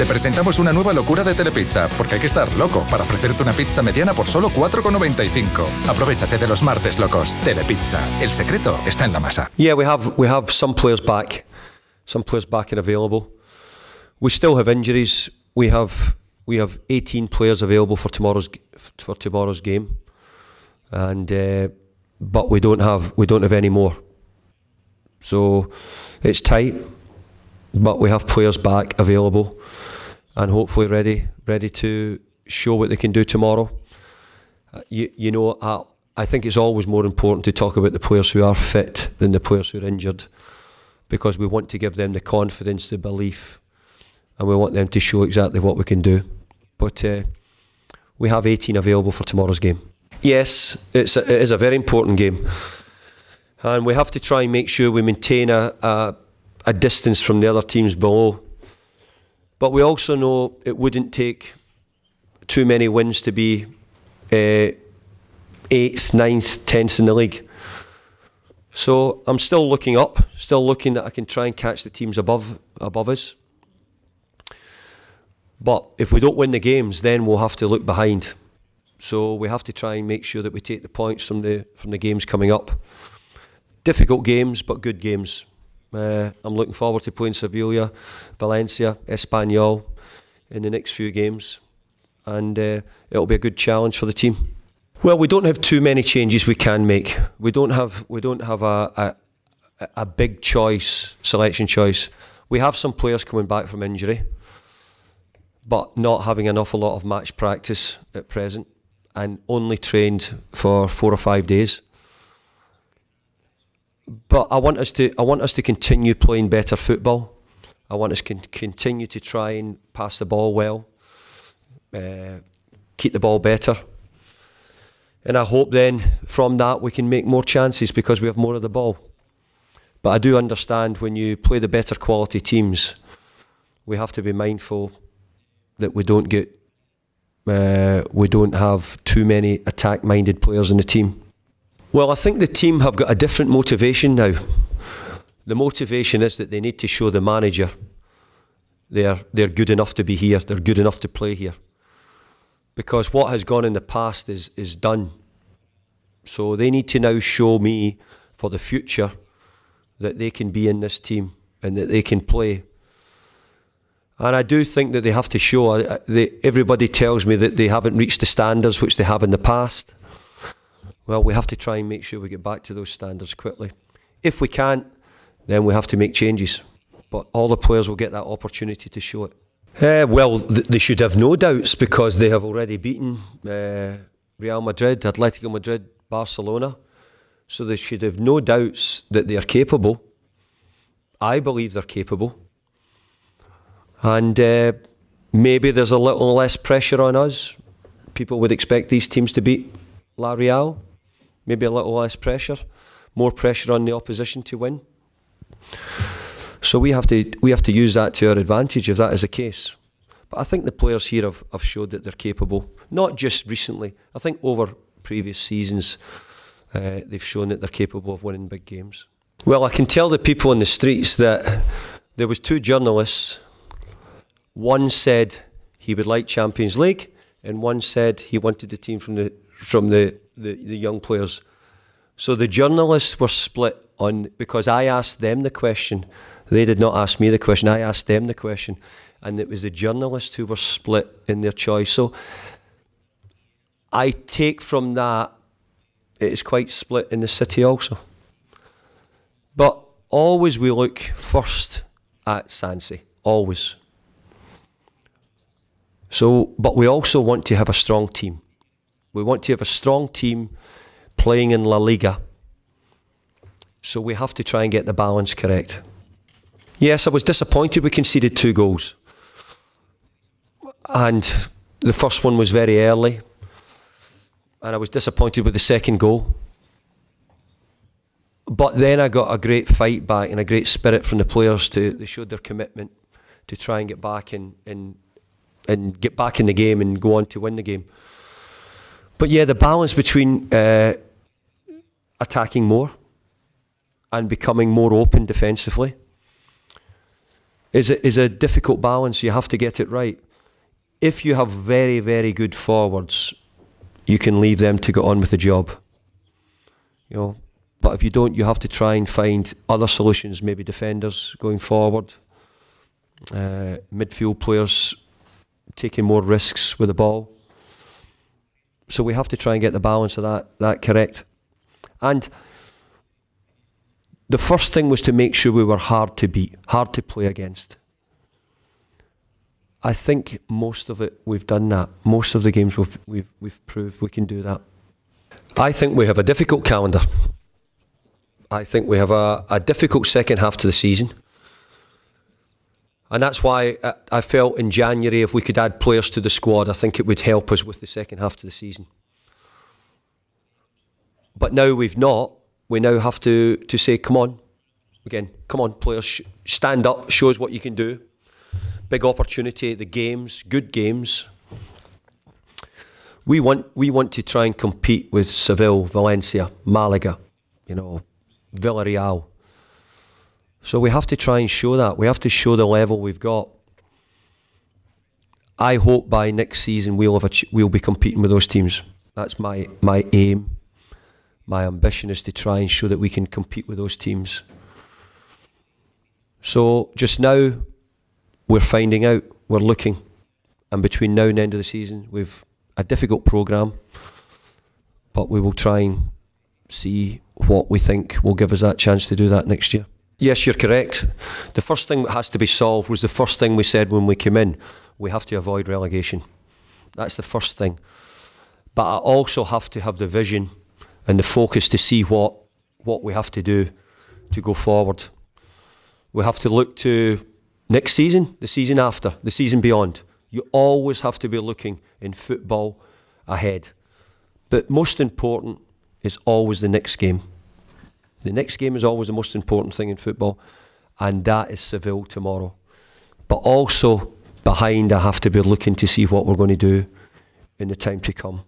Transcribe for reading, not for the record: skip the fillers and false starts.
Te presentamos una nueva locura de Telepizza, porque hay que estar loco para ofrecerte una pizza mediana por solo 4,95. Aprovechate de los martes locos. Telepizza. El secreto está en la masa. Yeah, we have some players back and available. We still have injuries. We have 18 players available for tomorrow's game, and but we don't have any more. So it's tight, but we have players back available, and hopefully ready to show what they can do tomorrow. You know, I think it's always more important to talk about the players who are fit than the players who are injured, because we want to give them the confidence, the belief, and we want them to show exactly what we can do. But we have 18 available for tomorrow's game. Yes, it is a very important game, and we have to try and make sure we maintain a distance from the other teams below. But we also know it wouldn't take too many wins to be 8th, 9th, 10th in the league. So I'm still looking up, still looking that I can try and catch the teams above us. But if we don't win the games, then we'll have to look behind. So we have to try and make sure that we take the points from the games coming up. Difficult games, but good games. I'm looking forward to playing Sevilla, Valencia, Espanyol in the next few games, and it'll be a good challenge for the team. Well, we don't have too many changes we can make. We don't have a big selection choice. We have some players coming back from injury, but not having an awful lot of match practice at present, and only trained for 4 or 5 days. But I want us to continue playing better football. I want us to continue to try and pass the ball well, keep the ball better. And I hope then from that we can make more chances because we have more of the ball. But I do understand when you play the better quality teams, we have to be mindful that we don't have too many attack-minded players in the team. Well, I think the team have got a different motivation now. The motivation is that they need to show the manager they're good enough to be here, they're good enough to play here. Because what has gone in the past is done. So they need to now show me for the future that they can be in this team and that they can play. And I do think that they have to show, everybody tells me that they haven't reached the standards which they have in the past. Well, we have to try and make sure we get back to those standards quickly. If we can't, then we have to make changes. But all the players will get that opportunity to show it. Well, they should have no doubts because they have already beaten Real Madrid, Atletico Madrid, Barcelona. So they should have no doubts that they are capable. I believe they're capable. And maybe there's a little less pressure on us. People would expect these teams to beat La Real. Maybe a little less pressure. More pressure on the opposition to win. So we have to use that to our advantage if that is the case. But I think the players here have showed that they're capable. Not just recently. I think over previous seasons they've shown that they're capable of winning big games. Well, I can tell the people in the streets that there was 2 journalists. One said he would like Champions League, and one said he wanted the team from the young players. So the journalists were split on, because I asked them the question. They did not ask me the question, I asked them the question. And it was the journalists who were split in their choice. So I take from that, it is quite split in the city also. But always we look first at Sanse, always. So, but we also want to have a strong team. We want to have a strong team playing in La Liga. So we have to try and get the balance correct. Yes, I was disappointed we conceded 2 goals. And the first one was very early. And I was disappointed with the second goal. But then I got a great fight back and a great spirit from the players. They showed their commitment to try and get back and get back in the game and go on to win the game. But yeah, the balance between attacking more and becoming more open defensively. is a difficult balance. You have to get it right. If you have very, very good forwards, you can leave them to get on with the job. You know, but if you don't, you have to try and find other solutions, maybe defenders going forward, midfield players taking more risks with the ball. So we have to try and get the balance of that correct. And the first thing was to make sure we were hard to beat, hard to play against. I think most of it we've done that. Most of the games we've proved we can do that. I think we have a difficult calendar. I think we have a difficult second half to the season. And that's why I felt in January if we could add players to the squad, I think it would help us with the second half to the season. But now we've not. We now have to say, come on, again, come on, players, stand up, show us what you can do. Big opportunity, the games, good games. We want to try and compete with Seville, Valencia, Malaga, you know, Villarreal. So we have to try and show that. We have to show the level we've got. I hope by next season we'll be competing with those teams. That's my aim. My ambition is to try and show that we can compete with those teams. So just now, we're finding out, we're looking. And between now and the end of the season, we've a difficult programme. But we will try and see what we think will give us that chance to do that next year. Yes, you're correct. The first thing that has to be solved was the first thing we said when we came in. We have to avoid relegation. That's the first thing. But I also have to have the vision and the focus to see what we have to do to go forward. We have to look to next season, the season after, the season beyond. You always have to be looking in football ahead. But most important is always the next game. The next game is always the most important thing in football, and that is Seville tomorrow. But also behind, I have to be looking to see what we're going to do in the time to come.